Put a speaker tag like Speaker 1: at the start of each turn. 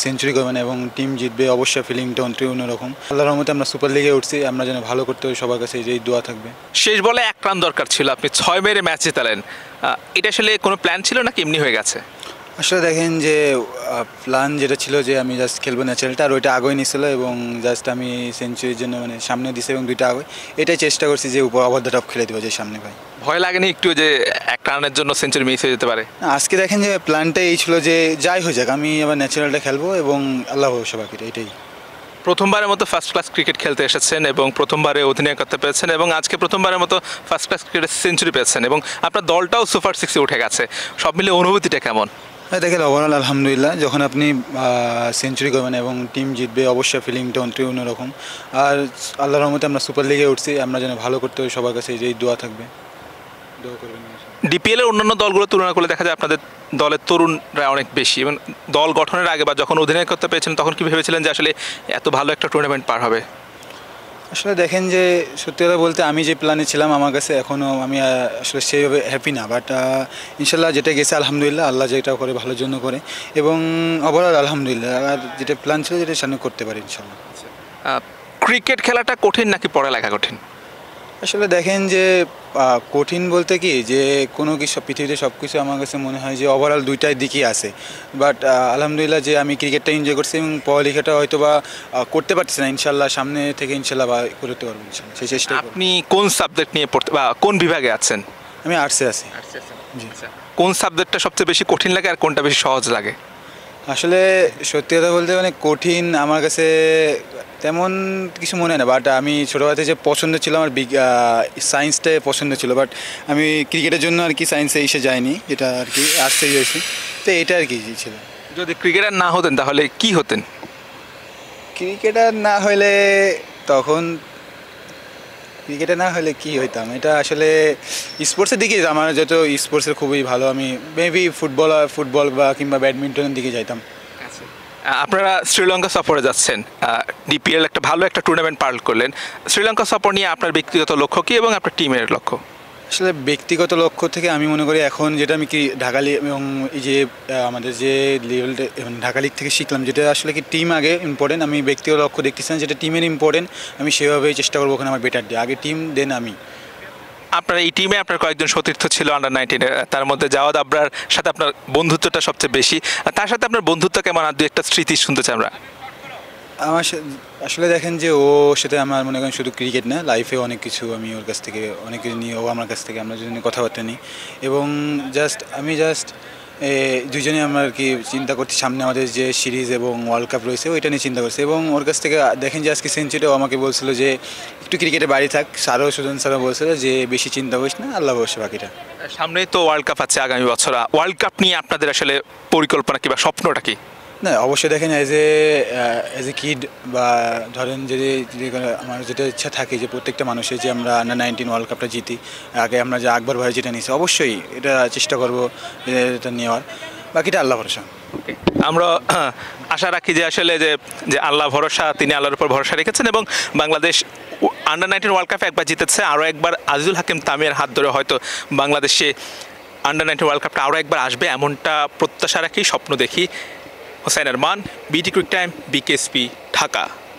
Speaker 1: Century করবেন এবং team জিতবে, অবশ্যই ফিলিংটা অন্যরকম। আল্লাহর রহমতে আমরা সুপার লিগে উঠছি, আমরা যেন ভালো করতে পারি, সবার কাছে এই দোয়া থাকবে।
Speaker 2: শেষ বলে 1 রান দরকার ছিল, আপনি 6 মেরে ম্যাচ জেতালেন। এটা আসলে কোনো প্ল্যান ছিল নাকি এমনি হয়ে গেছে?
Speaker 1: আসলে দেখেন যে প্ল্যান যেটা ছিল যে আমি জাস্ট খেলবো ন্যাচারালটা, আর ওইটা আগে নিছিল এবং জাস্ট আমি সেঞ্চুরির জন্য মানে সামনে দিছি এবং 2টা আগে, এটাই চেষ্টা করছি যে ওভার দ্য টপ খেলে দেবো, যে সামনে ভাই।
Speaker 2: ভয় লাগেনি একটু যে 1 রানের জন্য সেঞ্চুরি মিস হয়ে যেতে পারে?
Speaker 1: আজকে দেখেন যে প্ল্যানটা এই ছিল যে যাই হয়ে যাক আমি আবার ন্যাচারালটা খেলবো এবং আল্লাহ ভরসা, বাকিটা এটাই।
Speaker 2: প্রথমবারের মতো ফার্স্ট ক্লাস ক্রিকেট খেলতে এসেছেন এবং প্রথমবারে অধিনায়কত্ব পেয়েছেন এবং আজকে প্রথমবারের মতো ফার্স্ট ক্লাস ক্রিকেটে সেঞ্চুরি পেয়েছেন এবং আপনার দলটাও সুপার 6-এ উঠে গেছে। সব মিলে অনুভূতিটা কেমন?
Speaker 1: হ্যাঁ দেখেন, ওভারঅল আলহামদুলিল্লাহ, যখন আপনি সেঞ্চুরি করবেন এবং টিম জিতবে, অবশ্যই ফিলিংটা অন্যরকম। আর আল্লাহর রহমতে আমরা সুপার লিগে উঠছি, আমরা যেন ভালো করতে পারি, সবার কাছে এই দোয়া থাকবে, দোয়া করবেন।
Speaker 2: ডিপিএলের অন্যান্য দলগুলো তুলনা করলে দেখা যায় আপনাদের দলের তরুণরা অনেক বেশি এবং দল গঠনের আগে বা যখন অধিনায়কত্ব পেয়েছেন তখন কি ভেবেছিলেন যে আসলে এত ভালো একটা টুর্নামেন্ট পার হবে?
Speaker 1: আসলে দেখেন যে সত্যি কথা বলতে আমি যে প্ল্যানে ছিলাম, আমার কাছে এখনও আমি আসলে সেইভাবে হ্যাপি না, বাট ইনশাল্লাহ যেটা গেছে আলহামদুলিল্লাহ, আল্লাহ যেটা করে ভালোর জন্য করে এবং ওভারঅল আলহামদুলিল্লাহ, আর যেটা প্ল্যান ছিল যেটা সামনে করতে পারি ইনশাল্লাহ।
Speaker 2: ক্রিকেট খেলাটা কঠিন নাকি পড়ালেখা কঠিন?
Speaker 1: আসলে দেখেন যে কঠিন বলতে কি যে কোনো কিছু পৃথিবীতে সব কিছু আমার কাছে মনে হয় যে ওভারঅল 2টাই দিকই আছে, বাট আলহামদুলিল্লাহ যে আমি ক্রিকেটটা এনজয় করছি এবং পড়ালেখাটা হয়তো বা করতে পারছি না, ইনশাল্লাহ সামনে থেকে ইনশাল্লাহ বা করতে পারবো ইনশাল্লাহ, সেই চেষ্টা করব।
Speaker 2: আপনি কোন সাবজেক্ট নিয়ে পড়তে বা কোন বিভাগে আছেন?
Speaker 1: আমি আর্টসে আছি। জি।
Speaker 2: কোন সাবজেক্টটা সবচেয়ে বেশি কঠিন লাগে আর কোনটা বেশি সহজ লাগে?
Speaker 1: আসলে সত্যি কথা বলতে মানে কঠিন আমার কাছে তেমন কিছু মনে হয় না, বাট আমি ছোটোবেলা থেকে যে পছন্দ ছিল আমার সায়েন্সটাই পছন্দ ছিল, বাট আমি ক্রিকেটের জন্য আর কি সায়েন্সে এসে যাইনি, এটা আর কি আর্টসেই হয়েছি, তো এটা আর কি ছিল।
Speaker 2: যদি ক্রিকেটার না হতেন তাহলে কি হতেন?
Speaker 1: ক্রিকেটার না হলে তখন ক্রিকেটার না হলে কী হইতাম, এটা আসলে স্পোর্টসের দিকে আমার যত স্পোর্টসের খুবই ভালো, আমি মেবি ফুটবল বা কিংবা ব্যাডমিন্টনের দিকে যাইতাম।
Speaker 2: আপনারা শ্রীলঙ্কা সফরে যাচ্ছেন, ডিপিএল একটা ভালো একটা টুর্নামেন্ট পার করলেন। শ্রীলঙ্কা সফর নিয়ে আপনার ব্যক্তিগত লক্ষ্য কী এবং আপনার টিমের লক্ষ্য?
Speaker 1: আসলে ব্যক্তিগত লক্ষ্য থেকে আমি মনে করি এখন যেটা আমি কি ঢাকা লিগ এবং এই যে আমাদের যে লেভেলটা ঢাকা লিগ থেকে শিখলাম, যেটা আসলে কি টিম আগে ইম্পর্টেন্ট, আমি ব্যক্তিগত লক্ষ্য দেখতেছি না, যেটা টিমের ইম্পর্টেন্ট, আমি সেভাবেই চেষ্টা করবো ওখানে আমার বেটার দিয়ে, আগে টিম দেন আমি।
Speaker 2: আপনার এই টিমে আপনার কয়েকজন সতীর্থ ছিল আন্ডার-19, তার মধ্যে জাওয়াদ আবরার সাথে আপনার বন্ধুত্বটা সবচেয়ে বেশি। তার সাথে আপনার বন্ধুত্ব কেমন, আর 2-1টা স্মৃতি শুনতে চাই আমরা।
Speaker 1: আমার আসলে দেখেন যে ও সাথে আমার মনে করেন শুধু ক্রিকেট না, লাইফে অনেক কিছু আমি ওর কাছ থেকে অনেক কিছু নিয়ে, ও আমার কাছ থেকে আমরা দুজনে কথাবার্তা নিই এবং আমি দুজনে আমরা আর কি চিন্তা করছি সামনে আমাদের যে সিরিজ এবং ওয়ার্ল্ড কাপ রয়েছে ওইটা নিয়ে চিন্তা করছি এবং ওর কাছ থেকে দেখেন যে আজকে সেঞ্চুরিটাও আমাকে বলছিল যে একটু ক্রিকেটে বাড়ি থাক, সুজন স্যারও বলছিল যে বেশি চিন্তা করিস না, আল্লাহ বসে বাকিটা।
Speaker 2: সামনেই তো ওয়ার্ল্ড কাপ আছে আগামী বছর, ওয়ার্ল্ড কাপ নিয়ে আপনাদের আসলে পরিকল্পনা কি বা স্বপ্নটা কি?
Speaker 1: না অবশ্যই দেখেন এজ এ কিড বা ধরেন যদি আমার যেটা ইচ্ছা থাকে যে প্রত্যেকটা মানুষের যে আমরা আন্ডার-19 ওয়ার্ল্ড কাপটা জিতি, আগে আমরা যে আকবর ভাই যেটা নিয়েছি অবশ্যই এটা চেষ্টা করবো এটা নেওয়ার, বাকিটা আল্লাহ ভরসা।
Speaker 2: আমরা আশা রাখি যে আসলে যে আল্লাহ ভরসা, তিনি আল্লাহর উপর ভরসা রেখেছেন এবং বাংলাদেশ আন্ডার-19 ওয়ার্ল্ড কাপে একবার জিতেছে, আরও একবার আজিজুল হাকিম তামিমের হাত ধরে হয়তো বাংলাদেশে আন্ডার-19 ওয়ার্ল্ড কাপটা আরও একবার আসবে, এমনটা প্রত্যাশা রাখি, স্বপ্ন দেখি। হোসাইন আরমান, বিটি ক্রিক টাইম, বিকেএসপি, ঢাকা।